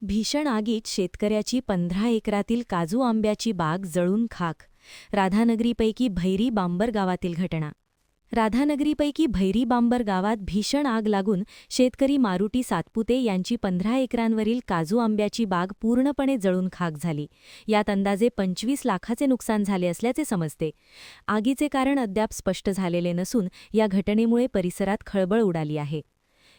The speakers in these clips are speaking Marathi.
भीषण आगीत शेतकऱ्याची 15 एकरातील काजू आंब्याची बाग जळून खाक. राधानगरीपैकी भैरी बांबर गावातील घटना. राधानगरीपैकी भैरी बांबर गावात भीषण आग लागून शेतकरी मारुती सातपुते यांची 15 एकरांवरील काजू आंब्याची बाग पूर्णपणे जळून खाक झाली. यात अंदाजे 25 लाखाचे नुकसान झाले असल्याचे समजते. आगीचे कारण अद्याप स्पष्ट झालेले नसून या घटनेमुळे परिसरात खळबळ उडाली आहे.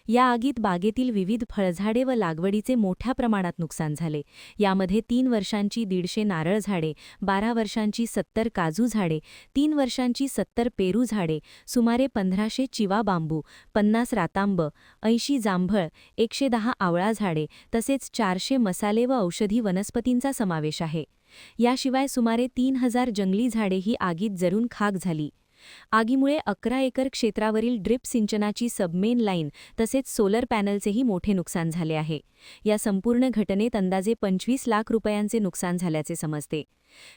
या आगीत बागेतील विविध फळझाडे व लागवडीचे मोठ्या प्रमाणात नुकसान झाले. यामध्ये 3 वर्षांची 150 नारळ झाडे, 12 वर्षांची 70 काजू झाडे, 3 वर्षांची 70 पेरू झाडे, सुमारे 1500 चिवा बांबू, 50 रातांब, 80 जांभळ, 110 आवळा झाडे तसेच 400 मसाले व औषधी वनस्पतींचा समावेश आहे. याशिवाय सुमारे 3000 जंगली झाडेही आगीत जळून खाक झाली. आगीमुळे 11 एकर क्षेत्रावरील ड्रिप सिंचनाची सबमेन लाईन तसेच सोलर पॅनलचेही मोठे नुकसान झाले आहे. या संपूर्ण घटनेत अंदाजे 25 लाख रुपयांचे नुकसान झाल्याचे समजते.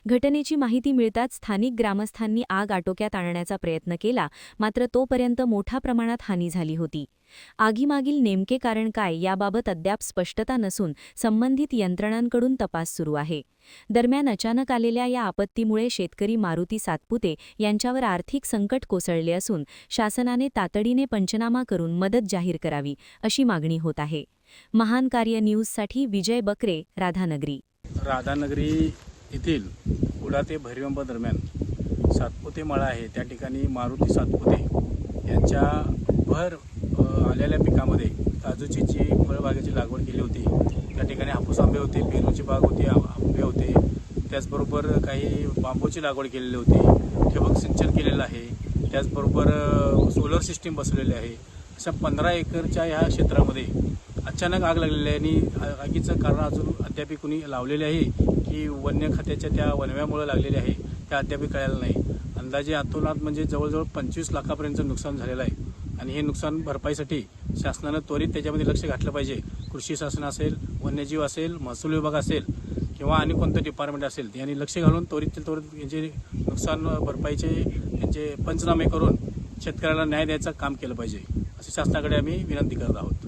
घटनेची माहिती मिळताच स्थानिक ग्रामस्थांनी आग आटोक्यात आणण्याचा प्रयत्न केला, मात्र तोपर्यंत मोठ्या प्रमाणात हानी झाली होती. आगीमागील नेमके कारण काय याबाबत अद्याप स्पष्टता नसून संबंधित यंत्रणांकडून तपास सुरू आहे. दरम्यान अचानक आलेल्या या आपत्तीमुळे शेतकरी मारुती सातपुते यांच्यावर आर्थिक संकट कोसळले असून शासनाने तातडीने पंचनामा करून मदत जाहीर करावी अशी मागणी होत आहे. महान कार्य न्यूजसाठी विजय बकरे, राधानगरी. राधानगरी येथील कुडा ते भैरीबांबर दरम्यान सातपुते मळा आहे. त्या ठिकाणी मारुती सातपुते यांच्या भर आलेल्या पिकामध्ये काजूची फळबागेची लागवड केली होती. त्या ठिकाणी हापूस आंबे होते, पेरूची बाग होती, आंबे होते, त्याचबरोबर काही बांबूची लागवड केलेली होती, ठिबक सिंचन केलेलं आहे, त्याचबरोबर सोलर सिस्टीम बसवलेली आहे. अशा 15 एकरच्या ह्या क्षेत्रामध्ये अचानक आग लागलेली आहे आणि आगीचं कारण अजून अद्याप कुणी लावलेले आहे की वन्य खात्याच्या त्या वनव्यामुळे लागलेले आहे त्या अद्याप कळायला नाही. अंदाजे अतोनात म्हणजे जवळजवळ 25 लाखापर्यंतचं नुकसान झालेलं आहे आणि हे नुकसान भरपाईसाठी शासनानं त्वरित त्याच्यामध्ये लक्ष घातलं पाहिजे. कृषी शासन असेल, वन्यजीव असेल, महसूल विभाग असेल किंवा आणि कोणतं डिपार्टमेंट असेल यांनी लक्ष घालून त्वरित यांचे नुकसान भरपाईचे यांचे पंचनामे करून शेतकऱ्याला न्याय द्यायचं काम केलं पाहिजे असे शासनाकडे आम्ही विनंती करत आहोत.